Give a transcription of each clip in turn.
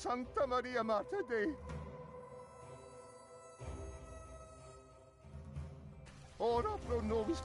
Sancta Maria Mater Dei. Ora pro nobis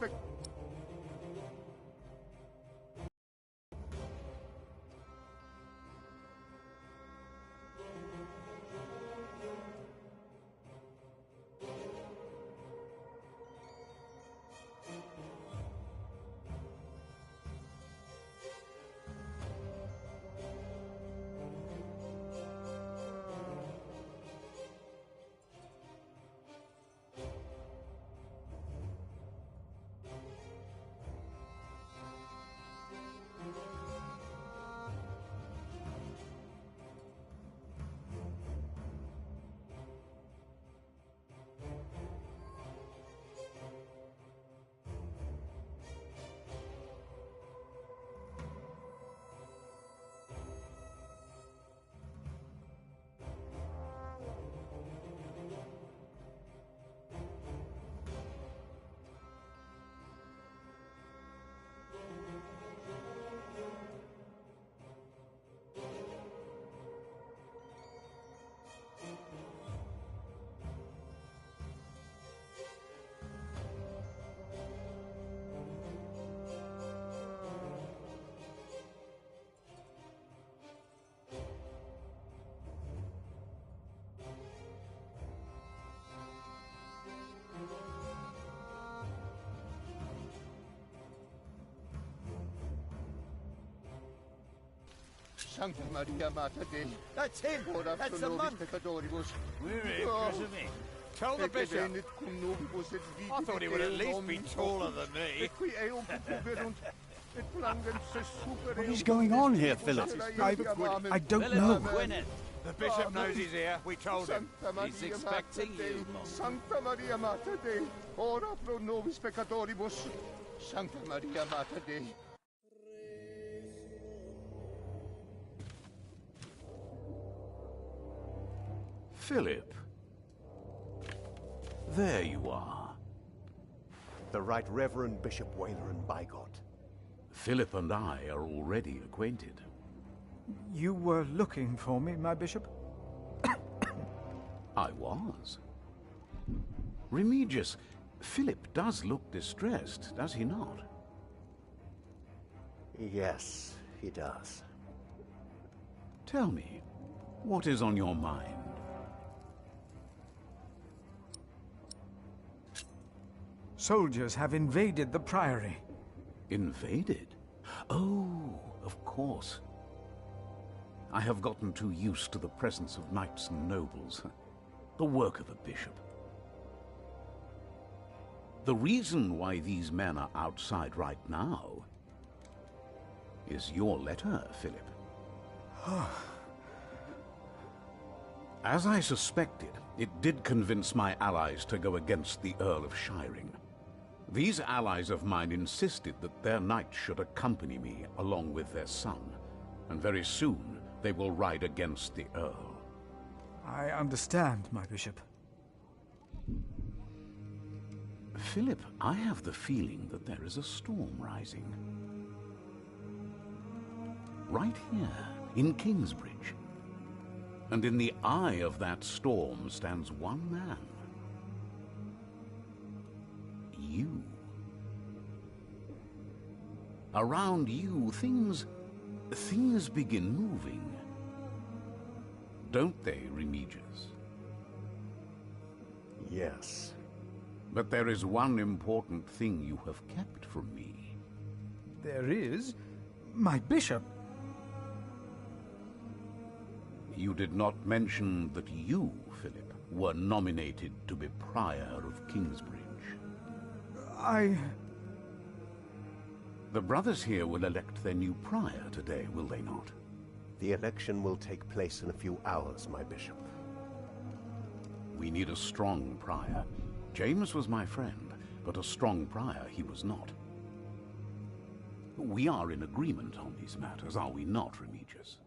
Sancta Maria Mater Dei. That's him! Ora That's pro the nobis monk! peccatoribus. We're here, Christine. Tell the bishop. Venit cum nobibus et vidi I thought he would at least be Dominus taller than me. Et qui eum pugerunt, et plangens se super What is going on here, Philip? I don't know. The bishop knows he's here. We told him. He's expecting you, Sancta Maria Mater Dei. Ora pro nobis peccatoribus. Sancta Maria Mater Dei. Philip. There you are. The Right Reverend Bishop Waleran Bygot. Philip and I are already acquainted. You were looking for me, my bishop? I was. Remigius, Philip does look distressed, does he not? Yes, he does. Tell me, what is on your mind? Soldiers have invaded the priory. Invaded? Oh, of course. I have gotten too used to the presence of knights and nobles. The work of a bishop. The reason why these men are outside right now is your letter, Philip. As I suspected, it did convince my allies to go against the Earl of Shiring. These allies of mine insisted that their knight should accompany me along with their son, and very soon they will ride against the Earl. I understand, my bishop. Philip, I have the feeling that there is a storm rising. Right here, in Kingsbridge. And in the eye of that storm stands one man. You. Around you, things begin moving. Don't they, Remigius? Yes. But there is one important thing you have kept from me. There is? My bishop? You did not mention that you, Philip, were nominated to be Prior of Kingsbridge. The brothers here will elect their new prior today, will they not? The election will take place in a few hours, my bishop. We need a strong prior. James was my friend, but a strong prior he was not. We are in agreement on these matters, are we not, Remigius?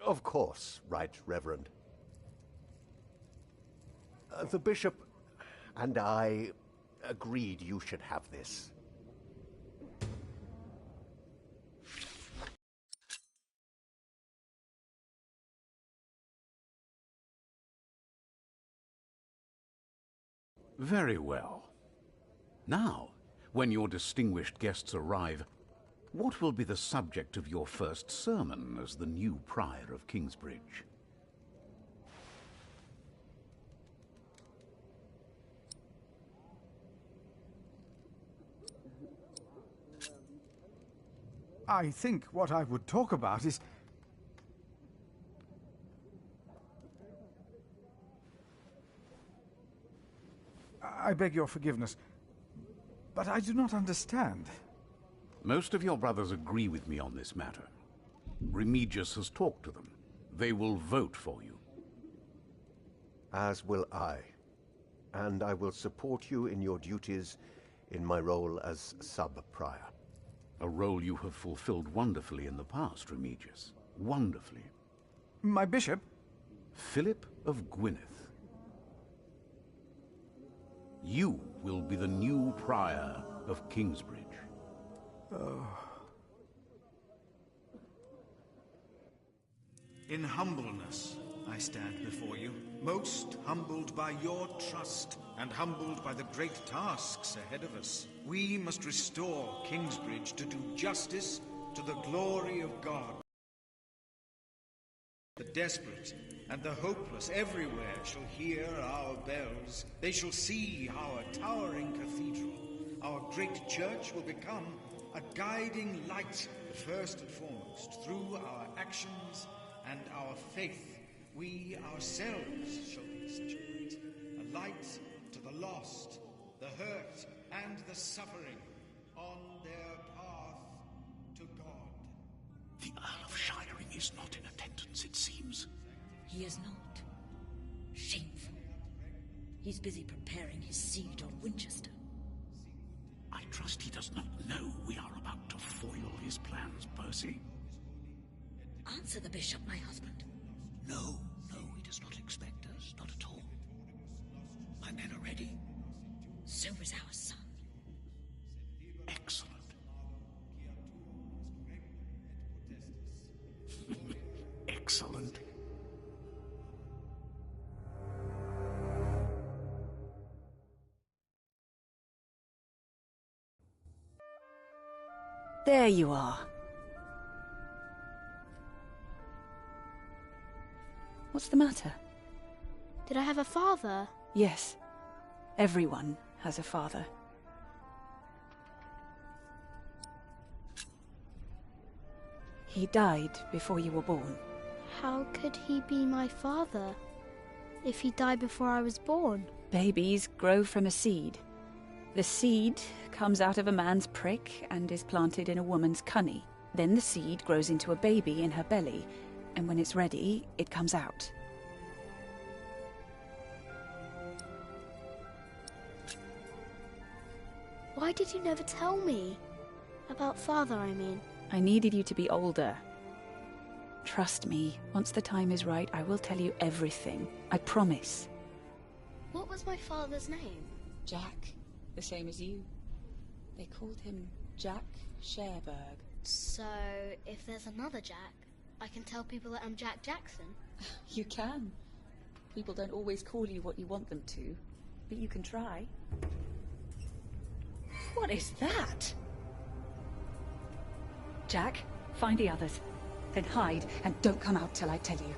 Of course, Right Reverend. The bishop and I agreed you should have this. Very well. Now, when your distinguished guests arrive, what will be the subject of your first sermon as the new prior of Kingsbridge? I think what I would talk about is... I beg your forgiveness, but I do not understand. Most of your brothers agree with me on this matter. Remigius has talked to them. They will vote for you. As will I. And I will support you in your duties in my role as sub-prior. A role you have fulfilled wonderfully in the past, Remigius. Wonderfully. My bishop? Philip of Gwynedd. You will be the new prior of Kingsbridge. In humbleness I stand before you, most humbled by your trust and humbled by the great tasks ahead of us. We must restore Kingsbridge to do justice to the glory of God. The desperate and the hopeless everywhere shall hear our bells. They shall see our towering cathedral. Our great church will become a guiding light, first and foremost, through our actions and our faith. We ourselves shall be such a light to the lost, the hurt, and the suffering on their path to God. The Earl of Shiring is not in attendance, it seems. He is not. Shameful. He's busy preparing his siege on Winchester. I trust he does not know we are about to foil his plans, Percy. Answer the bishop, my husband. No, he does not expect us, not at all. My men are ready. So is our son. Excellent. Excellent. There you are. What's the matter? Did I have a father? Yes. Everyone has a father. He died before you were born. How could he be my father if he died before I was born? Babies grow from a seed. The seed comes out of a man's prick and is planted in a woman's cunny. Then the seed grows into a baby in her belly, and when it's ready, it comes out. Why did you never tell me? About father, I mean. I needed you to be older. Trust me, once the time is right, I will tell you everything. I promise. What was my father's name? Jack, the same as you. They called him Jack Sherberg. So, if there's another Jack, I can tell people that I'm Jack Jackson? You can. People don't always call you what you want them to, but you can try. What is that? Jack, find the others. Then hide and don't come out till I tell you.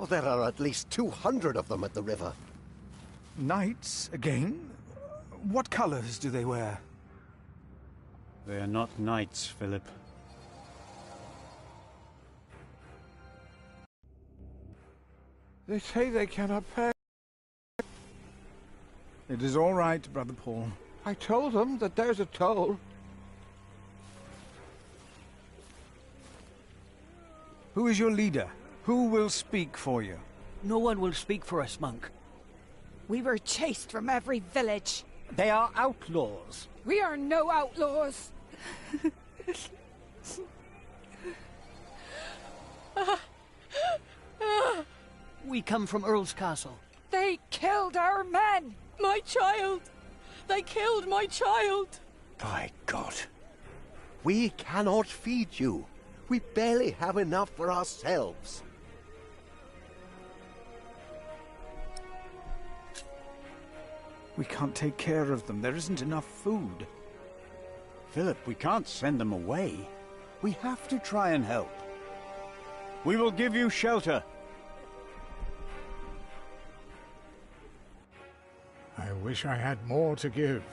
Oh, there are at least 200 of them at the river. Knights, again? What colors do they wear? They are not knights, Philip. They say they cannot pay. It is all right, Brother Paul. I told them that there's a toll. Who is your leader? Who will speak for you? No one will speak for us, monk. We were chased from every village. They are outlaws. We are no outlaws. We come from Earl's Castle. They killed our men! My child! They killed my child! By God. We cannot feed you. We barely have enough for ourselves. We can't take care of them. There isn't enough food. Philip, we can't send them away. We have to try and help. We will give you shelter. I wish I had more to give.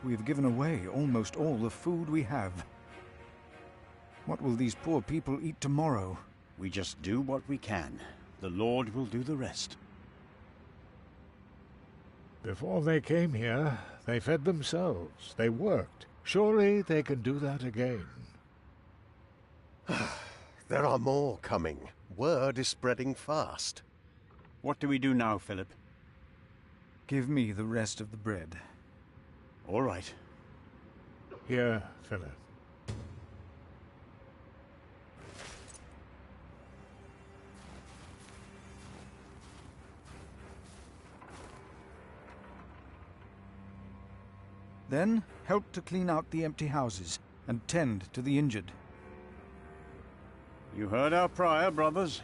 We have given away almost all the food we have. What will these poor people eat tomorrow? We just do what we can. The Lord will do the rest. Before they came here, they fed themselves. They worked. Surely they can do that again. There are more coming. Word is spreading fast. What do we do now, Philip? Give me the rest of the bread. All right. Here, Philip. Then help to clean out the empty houses and tend to the injured. You heard our prior, brothers.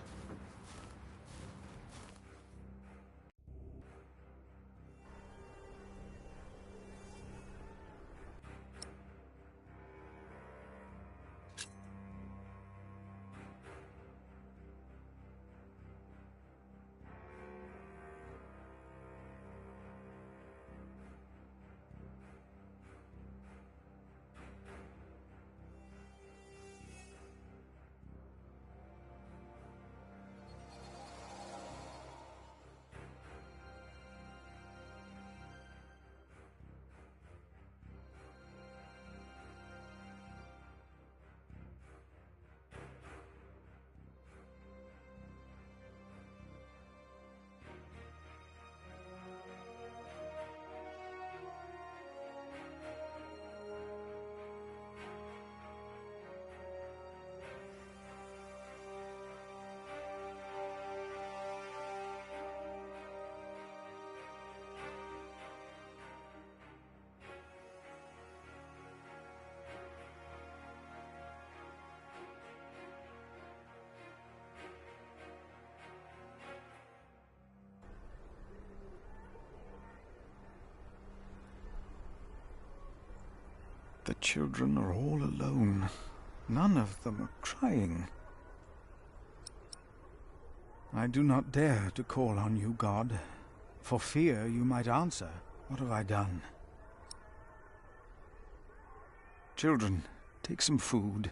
The children are all alone. None of them are crying. I do not dare to call on you, God, for fear you might answer. What have I done? Children, take some food.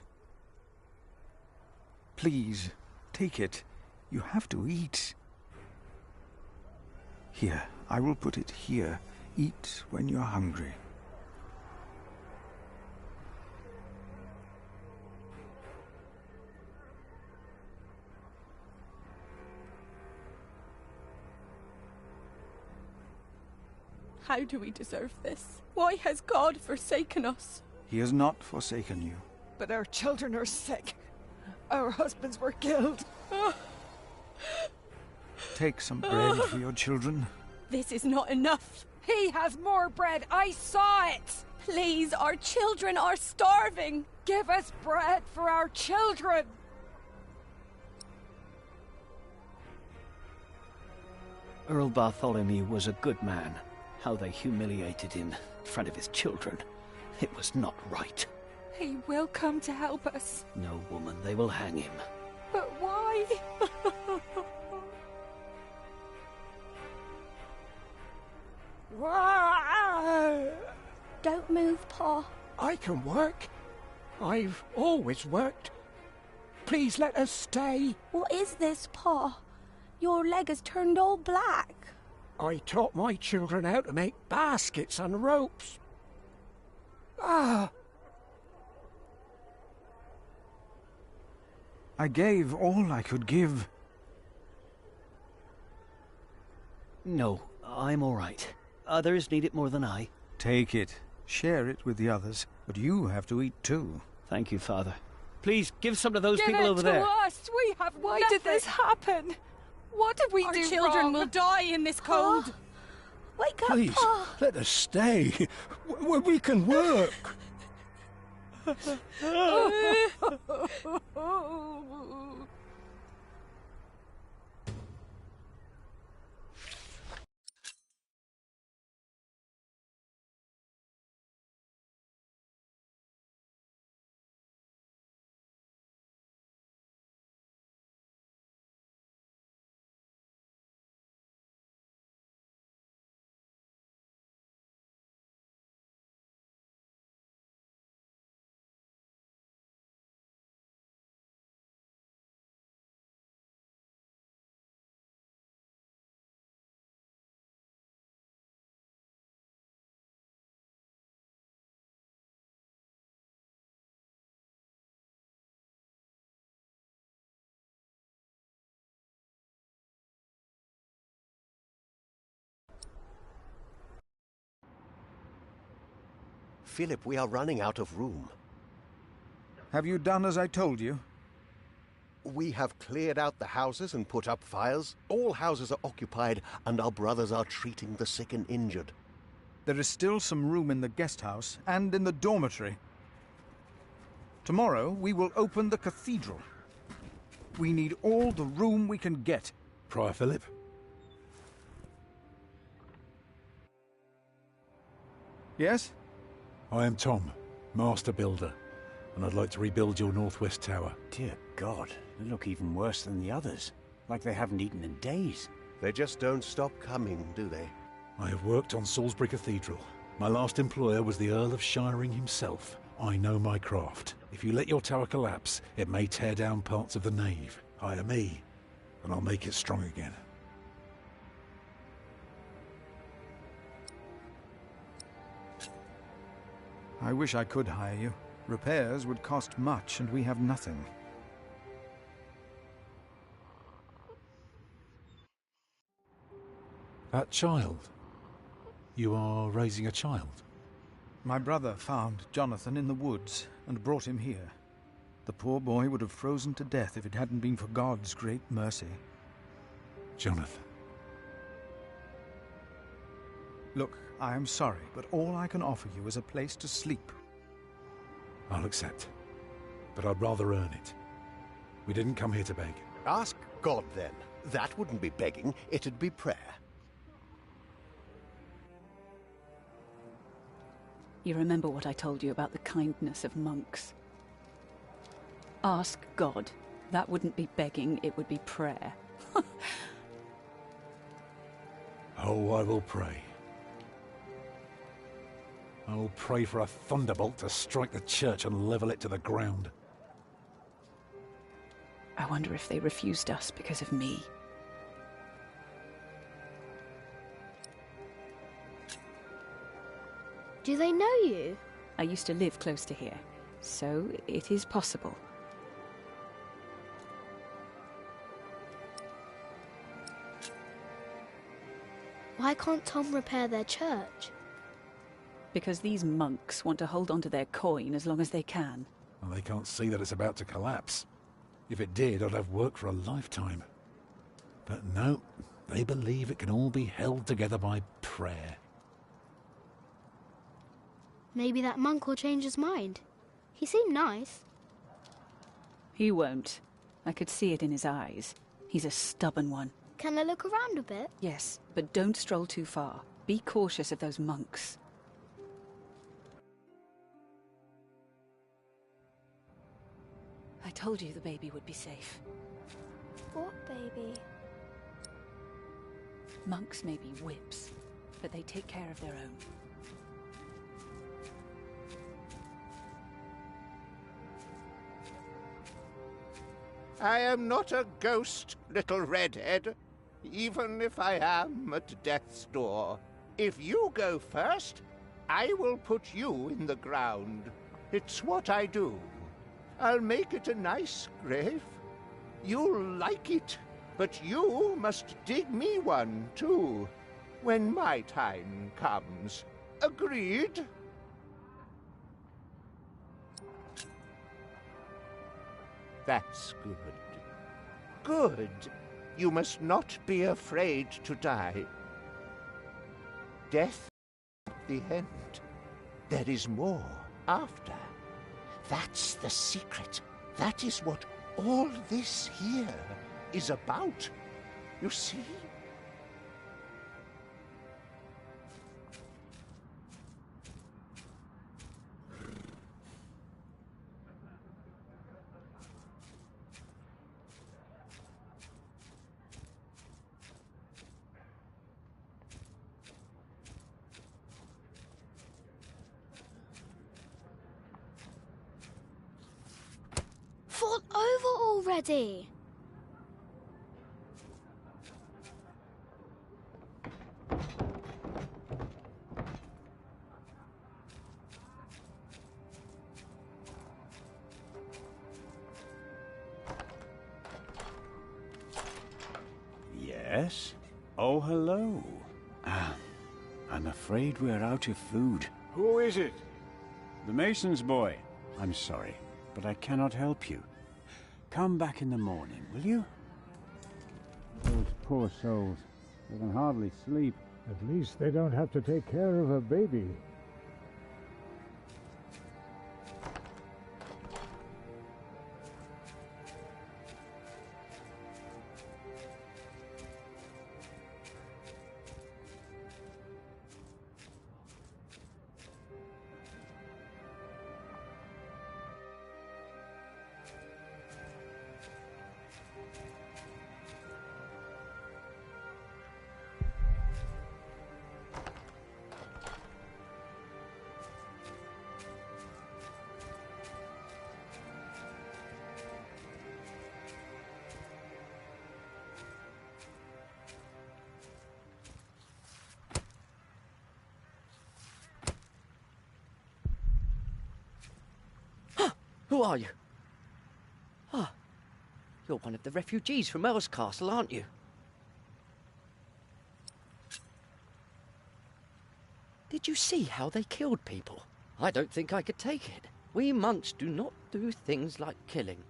Please, take it. You have to eat. Here, I will put it here. Eat when you're hungry. How do we deserve this? Why has God forsaken us? He has not forsaken you. But our children are sick. Our husbands were killed. Take some bread for your children. This is not enough. He has more bread. I saw it. Please, our children are starving. Give us bread for our children. Earl Bartholomew was a good man. How they humiliated him in front of his children. It was not right. He will come to help us. No, woman, they will hang him. But why? Why? Don't move, Pa. I can work. I've always worked. Please let us stay. What is this, Pa? Your leg has turned all black. I taught my children how to make baskets and ropes. Ah! I gave all I could give. No, I'm all right. Others need it more than I. Take it. Share it with the others. But you have to eat too. Thank you, Father. Please, give some to those Give people it over to there. us! We have Why did this happen? What did we Our do children wrong? will die in this cold. Wake up, Please, Pa. let us stay. We can work. Philip, we are running out of room. Have you done as I told you? We have cleared out the houses and put up fires. All houses are occupied, and our brothers are treating the sick and injured. There is still some room in the guest house and in the dormitory. Tomorrow we will open the cathedral. We need all the room we can get. Prior Philip? Yes? I am Tom, Master Builder, and I'd like to rebuild your northwest tower. Dear God, they look even worse than the others. Like they haven't eaten in days. They just don't stop coming, do they? I have worked on Salisbury Cathedral. My last employer was the Earl of Shiring himself. I know my craft. If you let your tower collapse, it may tear down parts of the nave. Hire me, and I'll make it strong again. I wish I could hire you. Repairs would cost much, and we have nothing. That child? You are raising a child? My brother found Jonathan in the woods and brought him here. The poor boy would have frozen to death if it hadn't been for God's great mercy. Jonathan. Look, I am sorry, but all I can offer you is a place to sleep. I'll accept. But I'd rather earn it. We didn't come here to beg. Ask God, then. That wouldn't be begging, it'd be prayer. You remember what I told you about the kindness of monks? Ask God. That wouldn't be begging, it would be prayer. Oh, I will pray. I will pray for a thunderbolt to strike the church and level it to the ground. I wonder if they refused us because of me. Do they know you? I used to live close to here, so it is possible. Why can't Tom repair their church? Because these monks want to hold on to their coin as long as they can. And they can't see that it's about to collapse. If it did, I'd have work for a lifetime. But no, they believe it can all be held together by prayer. Maybe that monk will change his mind. He seemed nice. He won't. I could see it in his eyes. He's a stubborn one. Can I look around a bit? Yes, but don't stroll too far. Be cautious of those monks. I told you the baby would be safe. What baby? Monks may be whips, but they take care of their own. I am not a ghost, little redhead, even if I am at death's door. If you go first, I will put you in the ground. It's what I do. I'll make it a nice grave. You'll like it, but you must dig me one, too, when my time comes. Agreed? That's good. Good. You must not be afraid to die. Death is not the end. There is more after. That's the secret. That is what all this here is about. You see? Fall over already! Yes? Oh, hello. I'm afraid we're out of food. Who is it? The mason's boy. I'm sorry, but I cannot help you. Come back in the morning, will you? Those poor souls. They can hardly sleep. At least they don't have to take care of a baby. Who are you? Ah, you're one of the refugees from Earl's Castle, aren't you? Did you see how they killed people? I don't think I could take it. We monks do not do things like killing.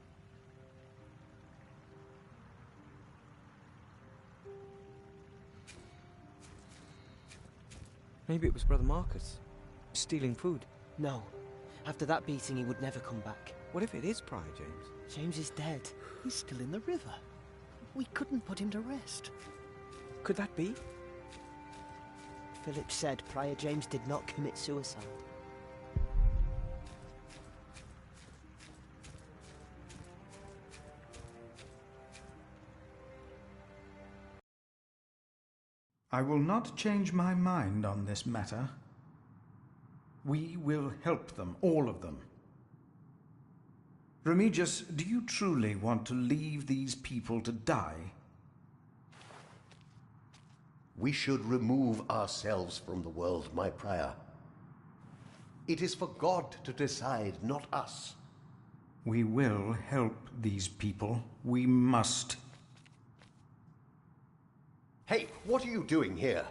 Maybe it was Brother Marcus, stealing food. No. After that beating, he would never come back. What if it is Prior James? James is dead. He's still in the river. We couldn't put him to rest. Could that be? Philip said Prior James did not commit suicide. I will not change my mind on this matter. We will help them, all of them. Remigius, do you truly want to leave these people to die? We should remove ourselves from the world, my prior. It is for God to decide, not us. We will help these people. We must. Hey, what are you doing here?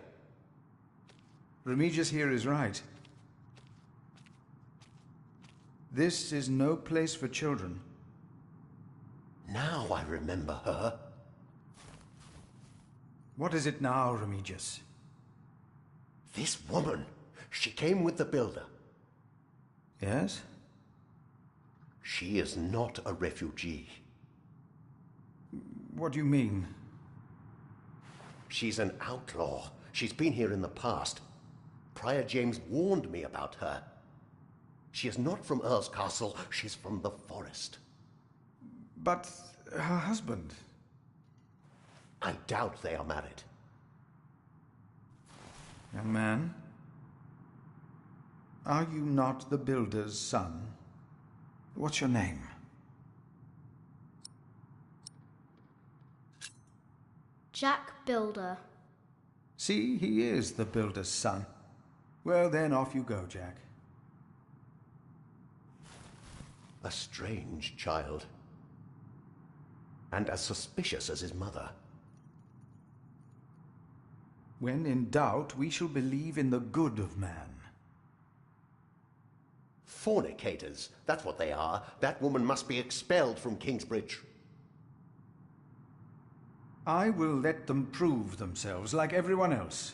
Remigius here is right. This is no place for children. Now I remember her. What is it now, Remigius? This woman. She came with the builder. Yes? She is not a refugee. What do you mean? She's an outlaw. She's been here in the past. Prior James warned me about her. She is not from Earl's Castle. She's from the forest. But her husband? I doubt they are married. Young man, are you not the builder's son? What's your name? Jack Builder. See, he is the builder's son. Well, then off you go, Jack. A strange child. And as suspicious as his mother. When in doubt, we shall believe in the good of man. Fornicators, that's what they are. That woman must be expelled from Kingsbridge. I will let them prove themselves like everyone else.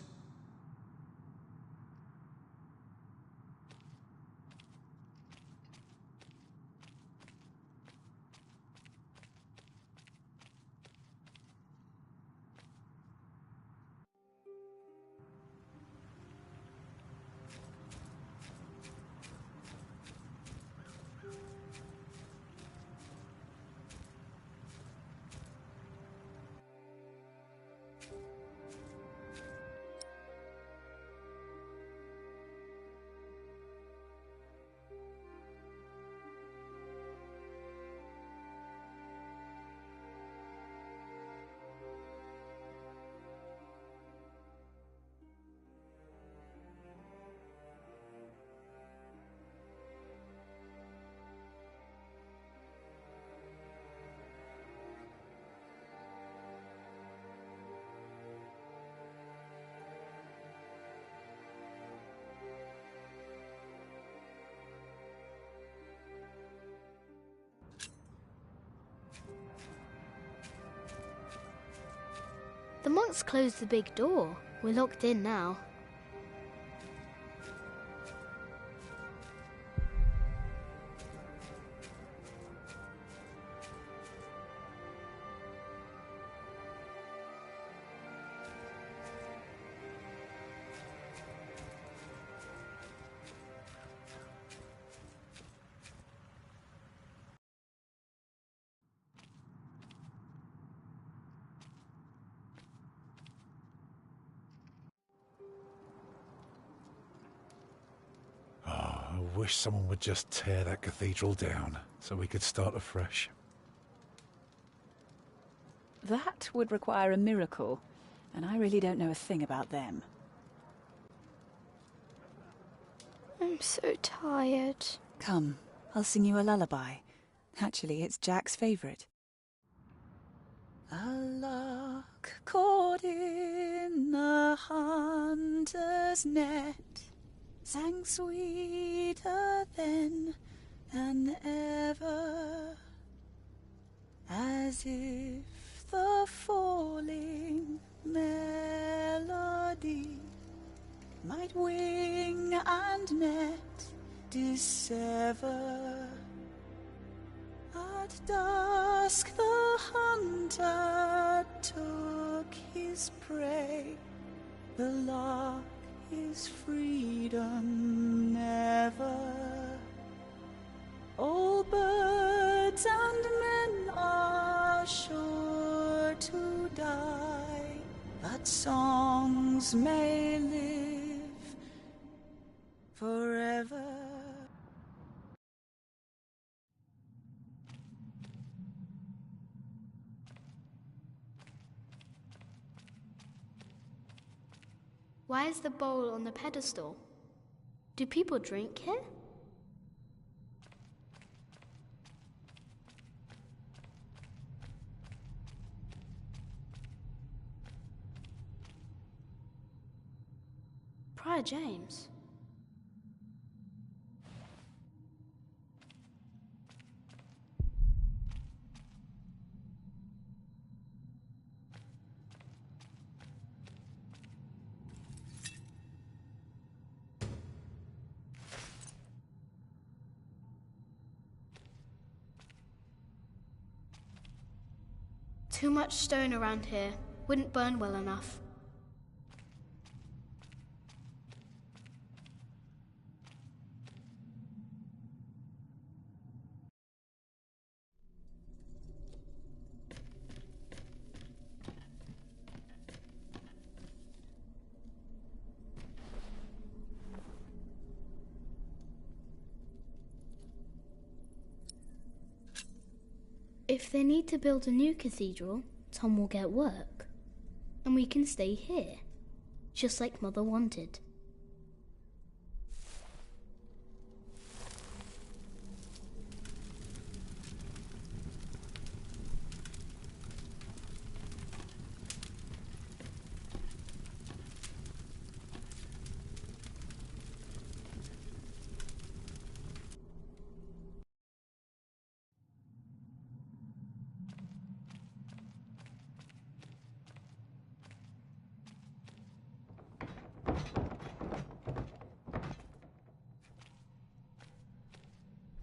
The monks closed the big door. We're locked in now. I wish someone would just tear that cathedral down so we could start afresh. That would require a miracle, and I really don't know a thing about them. I'm so tired. Come, I'll sing you a lullaby. Actually, it's Jack's favourite. A lark caught in the hunter's net sang sweeter then than ever, as if the falling melody might wing and net dissever. At dusk the hunter took his prey, the lark his freedom never. All birds and men are sure to die, but songs may live forever. Why is the bowl on the pedestal? Do people drink here? Prior James. Too much stone around here. Wouldn't burn well enough. If they need to build a new cathedral, Tom will get work. And we can stay here, just like Mother wanted.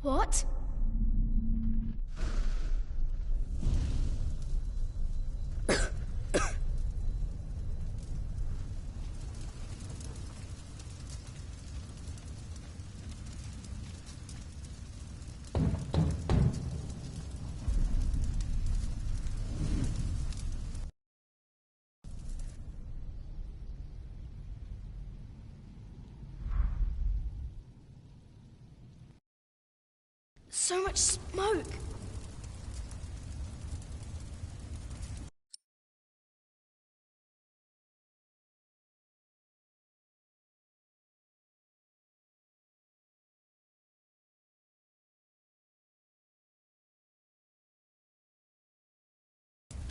What? So much smoke!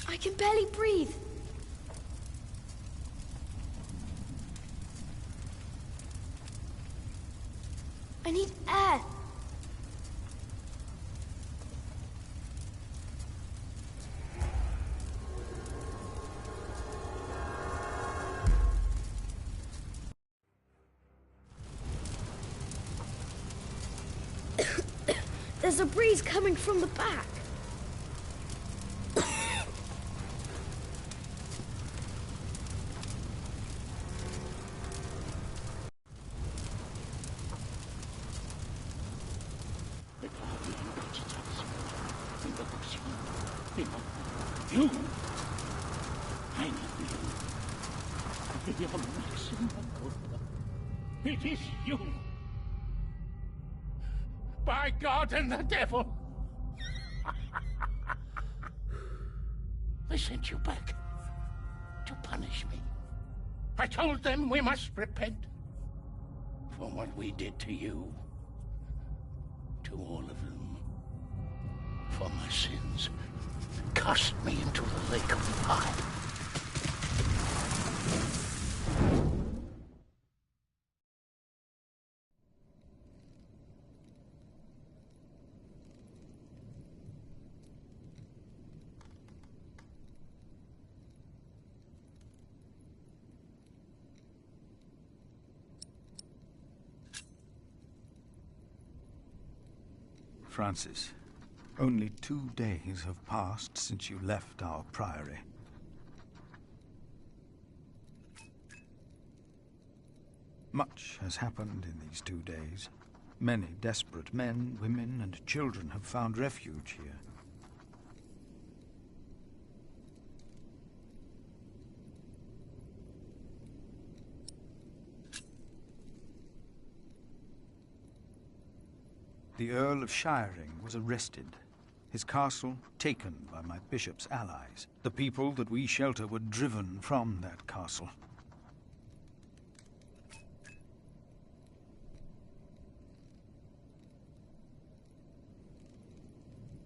I can barely breathe. I need air. There's a breeze coming from the back. You! I know you. Your maximum culpa. It is you. By God and the devil! They sent you back to punish me. I told them we must repent for what we did to you. To all of them. For my sins. Cast me into the lake of fire. Francis, only 2 days have passed since you left our priory. Much has happened in these 2 days. Many desperate men, women, and children have found refuge here. The Earl of Shiring was arrested, his castle taken by my bishop's allies. The people that we shelter were driven from that castle.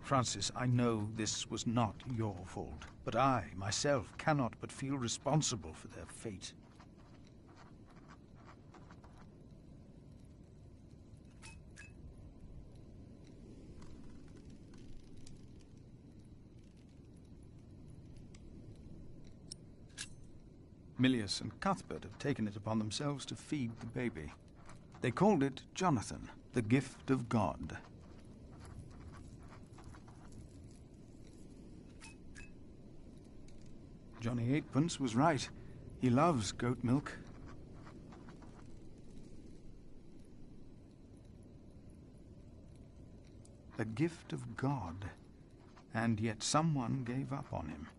Francis, I know this was not your fault, but I, myself, cannot but feel responsible for their fate. Milius and Cuthbert have taken it upon themselves to feed the baby. They called it Jonathan, the gift of God. Johnny Eightpence was right. He loves goat milk. A gift of God. And yet someone gave up on him.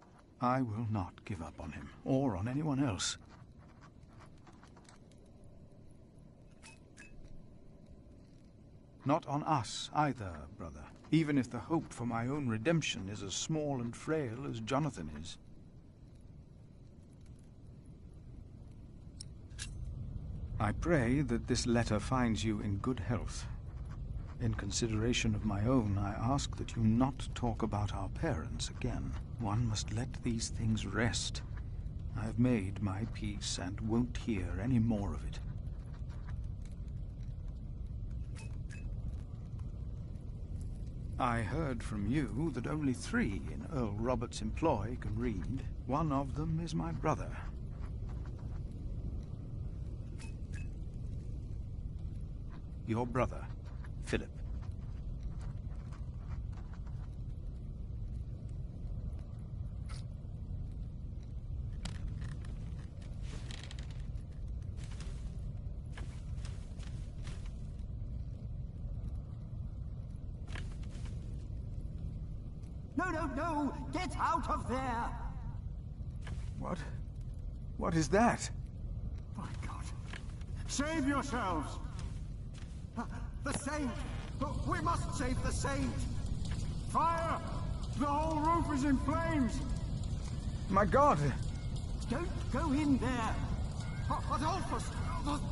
I will not give up on him, or on anyone else. Not on us either, brother, even if the hope for my own redemption is as small and frail as Jonathan is. I pray that this letter finds you in good health. In consideration of my own, I ask that you not talk about our parents again. One must let these things rest. I have made my peace and won't hear any more of it. I heard from you that only 3 in Earl Robert's employ can read. One of them is my brother. Your brother, Philip. No, no, no! Get out of there! What? What is that? My God. Save yourselves! The Saint! We must save the Saint! Fire! The whole roof is in flames! My God! Don't go in there! Adolphus!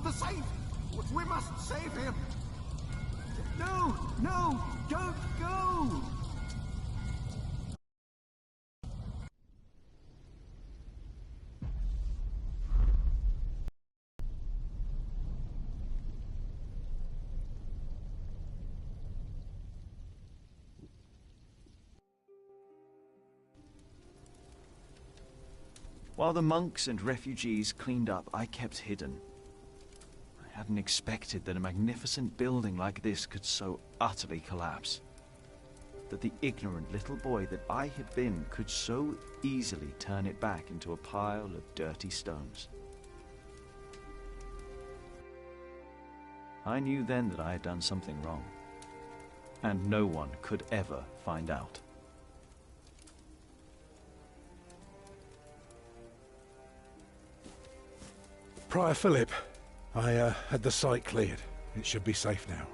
The Saint! We must save him! No! No! Don't go! While the monks and refugees cleaned up, I kept hidden. I hadn't expected that a magnificent building like this could so utterly collapse. That the ignorant little boy that I had been could so easily turn it back into a pile of dirty stones. I knew then that I had done something wrong, and no one could ever find out. Prior Philip, I had the site cleared. It should be safe now.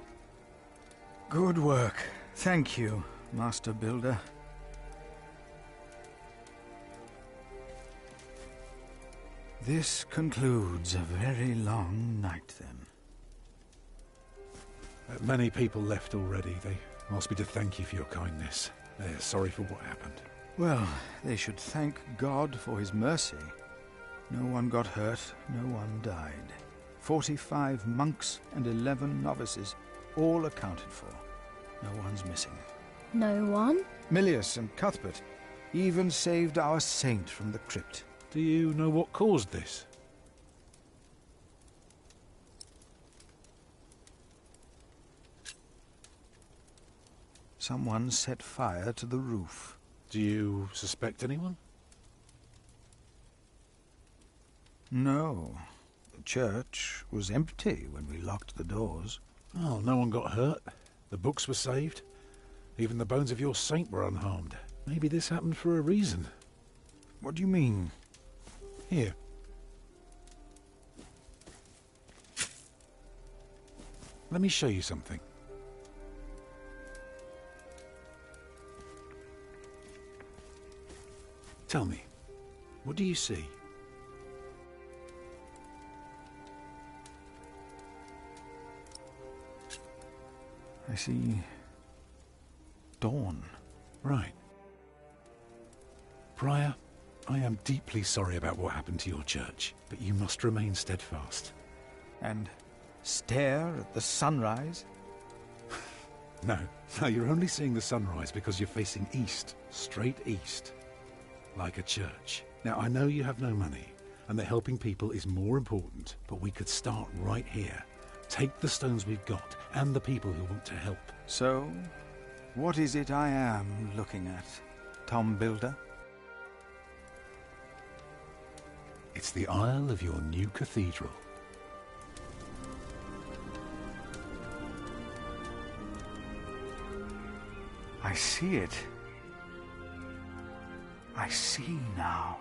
Good work. Thank you, Master Builder. This concludes a very long night, then. Many people left already. They asked me to thank you for your kindness. They're sorry for what happened. Well, they should thank God for his mercy. No one got hurt, no one died. 45 monks and 11 novices, all accounted for. No one's missing. No one? Milius and Cuthbert even saved our saint from the crypt. Do you know what caused this? Someone set fire to the roof. Do you suspect anyone? No. The church was empty when we locked the doors. Oh, no one got hurt. The books were saved. Even the bones of your saint were unharmed. Maybe this happened for a reason. What do you mean? Here. Let me show you something. Tell me, what do you see? I see dawn. Right. Prior, I am deeply sorry about what happened to your church, but you must remain steadfast. And stare at the sunrise? No, you're only seeing the sunrise because you're facing east, straight east, like a church. Now, I know you have no money, and that helping people is more important, but we could start right here. Take the stones we've got, and the people who want to help. So, what is it I am looking at, Tom Builder? It's the aisle of your new cathedral. I see it. I see now.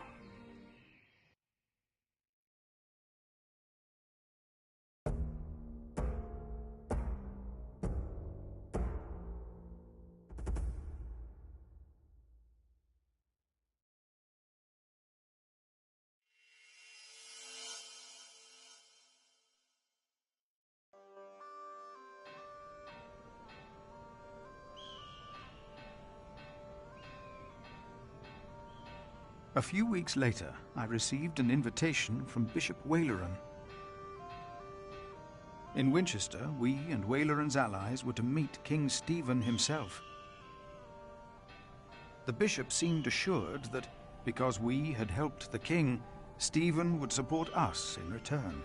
A few weeks later, I received an invitation from Bishop Waleran. In Winchester, we and Waleran's allies were to meet King Stephen himself. The bishop seemed assured that, because we had helped the king, Stephen would support us in return.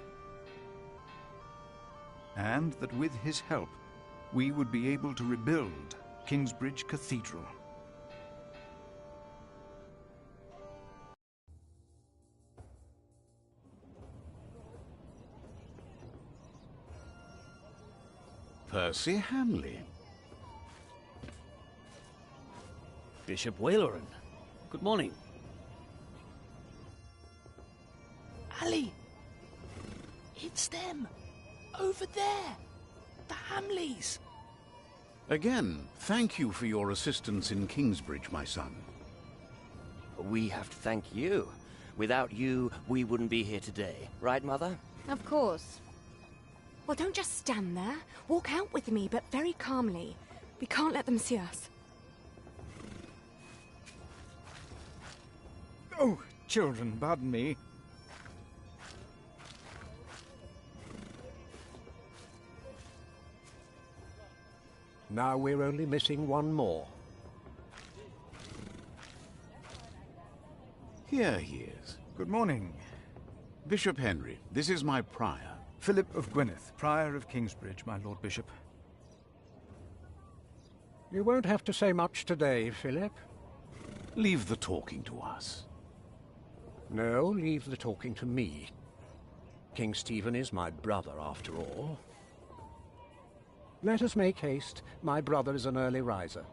And that with his help, we would be able to rebuild Kingsbridge Cathedral. Percy Hamley. Bishop Waleran. Good morning. Ali! It's them! Over there! The Hamleys! Again, thank you for your assistance in Kingsbridge, my son. We have to thank you. Without you, we wouldn't be here today. Right, Mother? Of course. Well, don't just stand there. Walk out with me, but very calmly. We can't let them see us. Oh, children, pardon me. Now we're only missing one more. Here he is. Good morning. Bishop Henry, this is my prior. Philip of Gwynedd, Prior of Kingsbridge, my Lord Bishop. You won't have to say much today, Philip. Leave the talking to us. No, leave the talking to me. King Stephen is my brother, after all. Let us make haste. My brother is an early riser.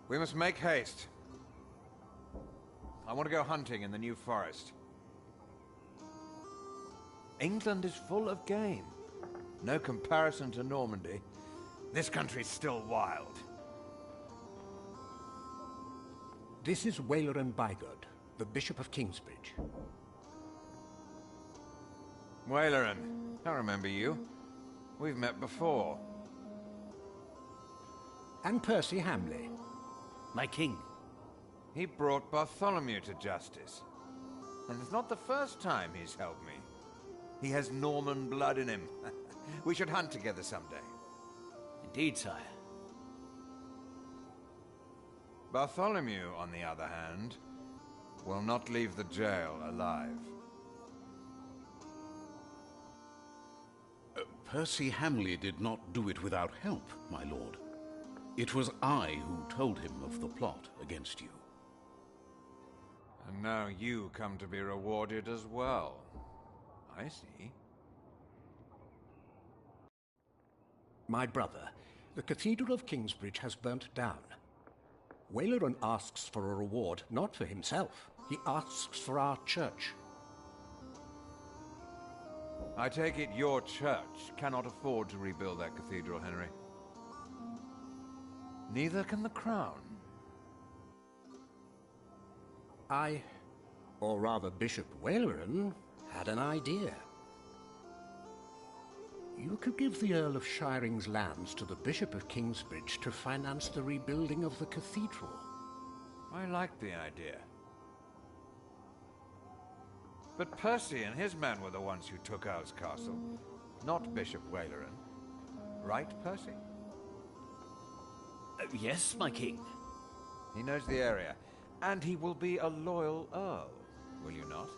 We must make haste. I want to go hunting in the New Forest. England is full of game. No comparison to Normandy. This country's still wild. This is Waleran Bygod, the Bishop of Kingsbridge. Waleran, I remember you. We've met before. And Percy Hamley. My king. He brought Bartholomew to justice. And it's not the first time he's helped me. He has Norman blood in him. We should hunt together someday. Indeed, sire. Bartholomew, on the other hand, will not leave the jail alive. Percy Hamley did not do it without help, my lord. It was I who told him of the plot against you. And now you come to be rewarded as well. I see. My brother, the Cathedral of Kingsbridge has burnt down. Waleran asks for a reward, not for himself. He asks for our church. I take it your church cannot afford to rebuild that cathedral, Henry. Neither can the crown. I, or rather Bishop Waleran, had an idea. You could give the Earl of Shiring's lands to the Bishop of Kingsbridge to finance the rebuilding of the cathedral. I like the idea. But Percy and his men were the ones who took Owl's Castle, not Bishop Waleran. Right, Percy? Yes, my king. He knows the area, and he will be a loyal Earl, will you not?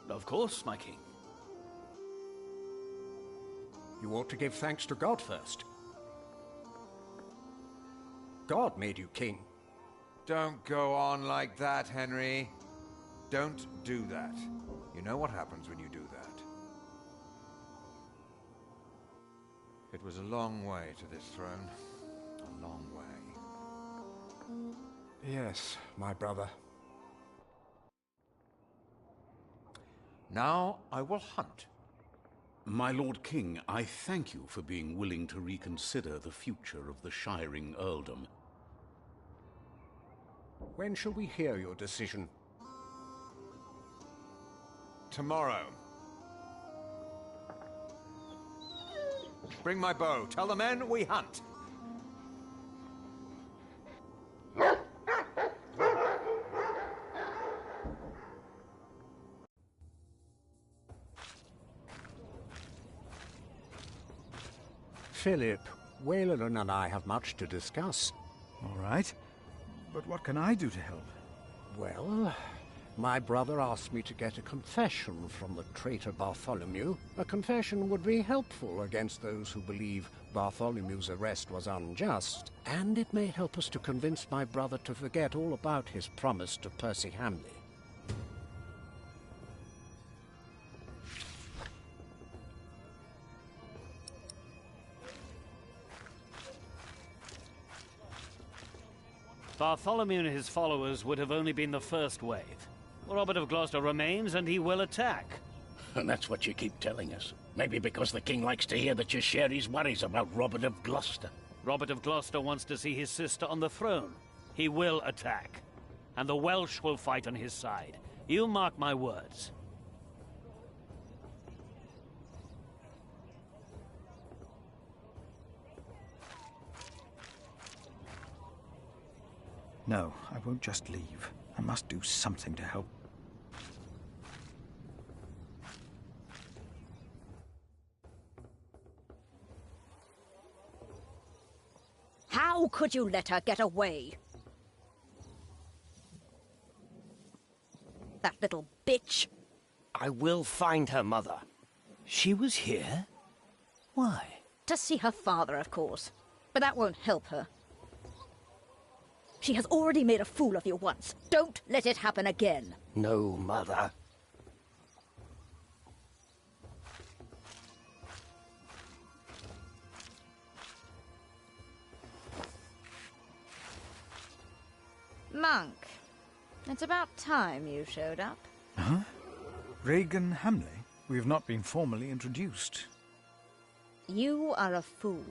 Of course, my king. You ought to give thanks to God first. God made you king. Don't go on like that, Henry. Don't do that. You know what happens when you do that. It was a long way to this throne. A long way. Yes, my brother. Now I will hunt. My Lord King, I thank you for being willing to reconsider the future of the Shiring earldom. When shall we hear your decision? tomorrow. Bring my bow. Tell the men we hunt. Philip, Wayland and I have much to discuss. All right. But what can I do to help? Well, my brother asked me to get a confession from the traitor Bartholomew. A confession would be helpful against those who believe Bartholomew's arrest was unjust, and it may help us to convince my brother to forget all about his promise to Percy Hamley. Bartholomew and his followers would have only been the first wave. Robert of Gloucester remains, and he will attack. And that's what you keep telling us. Maybe because the king likes to hear that you share his worries about Robert of Gloucester. Robert of Gloucester wants to see his sister on the throne. He will attack. And the Welsh will fight on his side. You mark my words. No, I won't just leave. I must do something to help. How could you let her get away? That little bitch. I will find her, Mother. She was here? Why? To see her father, of course. But that won't help her. She has already made a fool of you once. Don't let it happen again. No, Mother. Monk, it's about time you showed up. Huh? Regan Hamley? We have not been formally introduced. You are a fool.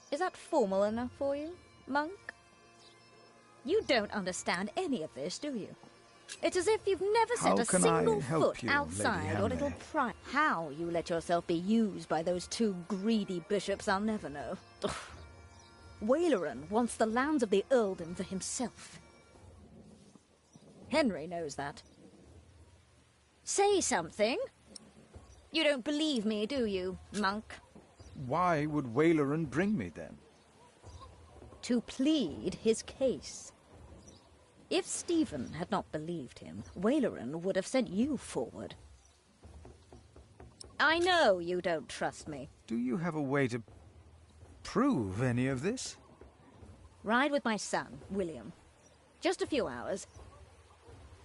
Is that formal enough for you, Monk? You don't understand any of this, do you? It's as if you've never set a single foot outside your little pride. How you let yourself be used by those two greedy bishops, I'll never know. Ugh. Waleran wants the lands of the earldom for himself. Henry knows that. Say something. You don't believe me, do you, Monk? Why would Waleran bring me, then? To plead his case. If Stephen had not believed him, Waleran would have sent you forward. I know you don't trust me. Do you have a way to prove any of this? Ride with my son, William. Just a few hours.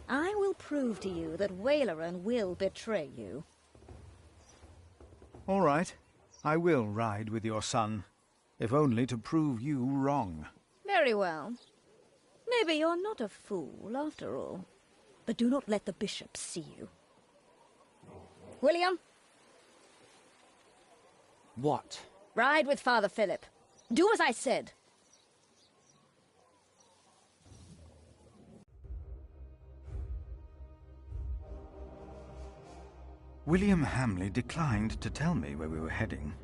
I will prove to you that Waleran will betray you. All right. I will ride with your son, if only to prove you wrong. Very well. Maybe you're not a fool, after all. But do not let the bishop see you. William? What? Ride with Father Philip. Do as I said. William Hamley declined to tell me where we were heading.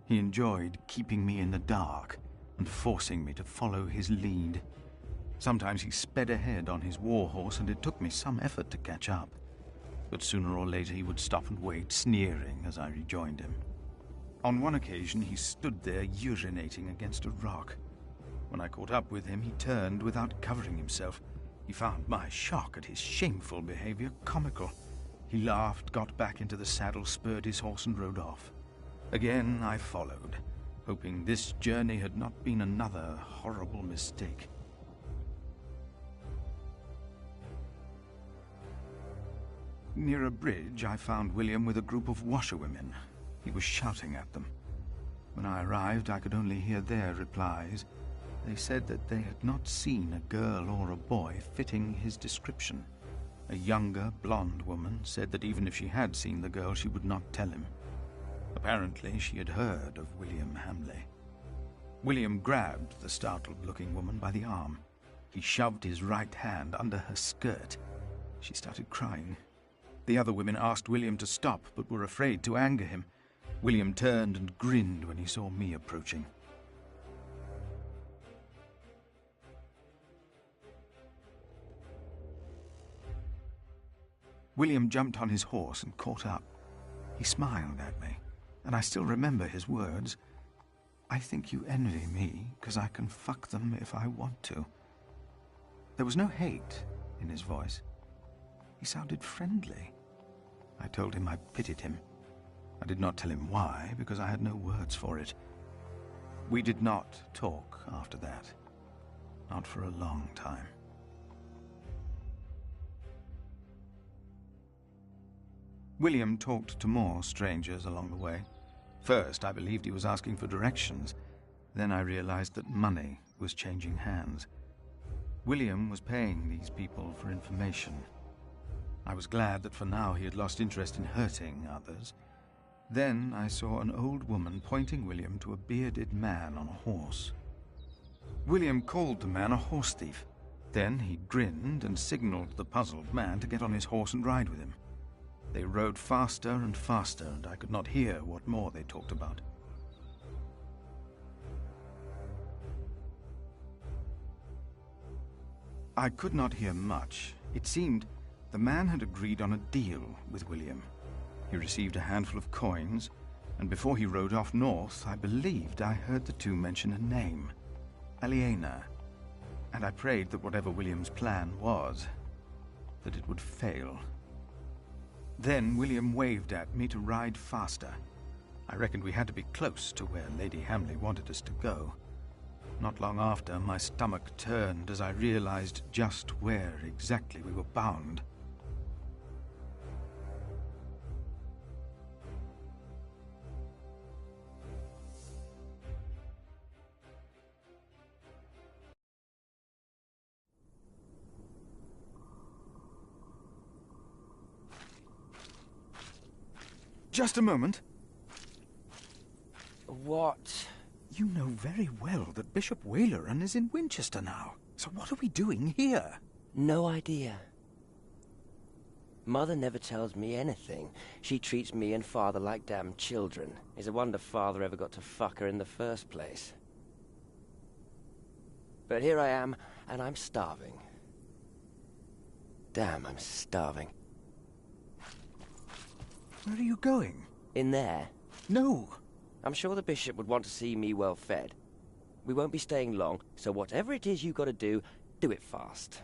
He enjoyed keeping me in the dark and forcing me to follow his lead. Sometimes he sped ahead on his war horse, and it took me some effort to catch up. But sooner or later he would stop and wait, sneering as I rejoined him. On one occasion he stood there urinating against a rock. When I caught up with him, he turned without covering himself. He found my shock at his shameful behavior comical. He laughed, got back into the saddle, spurred his horse and rode off. Again I followed, hoping this journey had not been another horrible mistake. Near a bridge, I found William with a group of washerwomen. He was shouting at them. When I arrived, I could only hear their replies. They said that they had not seen a girl or a boy fitting his description. A younger, blonde woman said that even if she had seen the girl, she would not tell him. Apparently, she had heard of William Hamley. William grabbed the startled-looking woman by the arm. He shoved his right hand under her skirt. She started crying. The other women asked William to stop, but were afraid to anger him. William turned and grinned when he saw me approaching. William jumped on his horse and caught up. He smiled at me, and I still remember his words. "I think you envy me, 'cause I can fuck them if I want to." There was no hate in his voice. He sounded friendly. I told him I pitied him. I did not tell him why, because I had no words for it. We did not talk after that. Not for a long time. William talked to more strangers along the way. First, I believed he was asking for directions. Then I realized that money was changing hands. William was paying these people for information. I was glad that for now he had lost interest in hurting others. Then I saw an old woman pointing William to a bearded man on a horse. William called the man a horse thief. Then he grinned and signaled the puzzled man to get on his horse and ride with him. They rode faster and faster, and I could not hear what more they talked about. I could not hear much. It seemed the man had agreed on a deal with William. He received a handful of coins, and before he rode off north, I believed I heard the two mention a name, Aliena, and I prayed that whatever William's plan was, that it would fail. Then William waved at me to ride faster. I reckoned we had to be close to where Lady Hamley wanted us to go. Not long after, my stomach turned as I realized just where exactly we were bound. Just a moment. What? You know very well that Bishop Waleran is in Winchester now. So what are we doing here? No idea. Mother never tells me anything. She treats me and Father like damn children. It's a wonder Father ever got to fuck her in the first place. But here I am, and I'm starving. Damn, I'm starving. Where are you going? In there? No! I'm sure the Bishop would want to see me well fed. We won't be staying long, so whatever it is you gotta do, do it fast.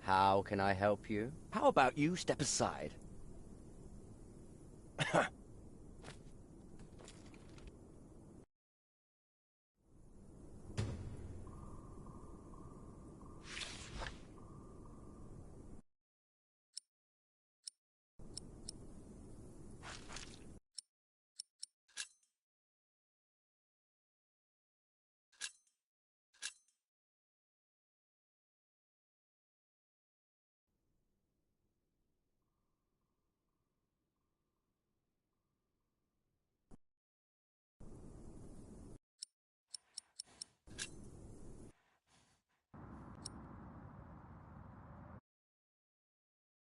How can I help you? How about you step aside?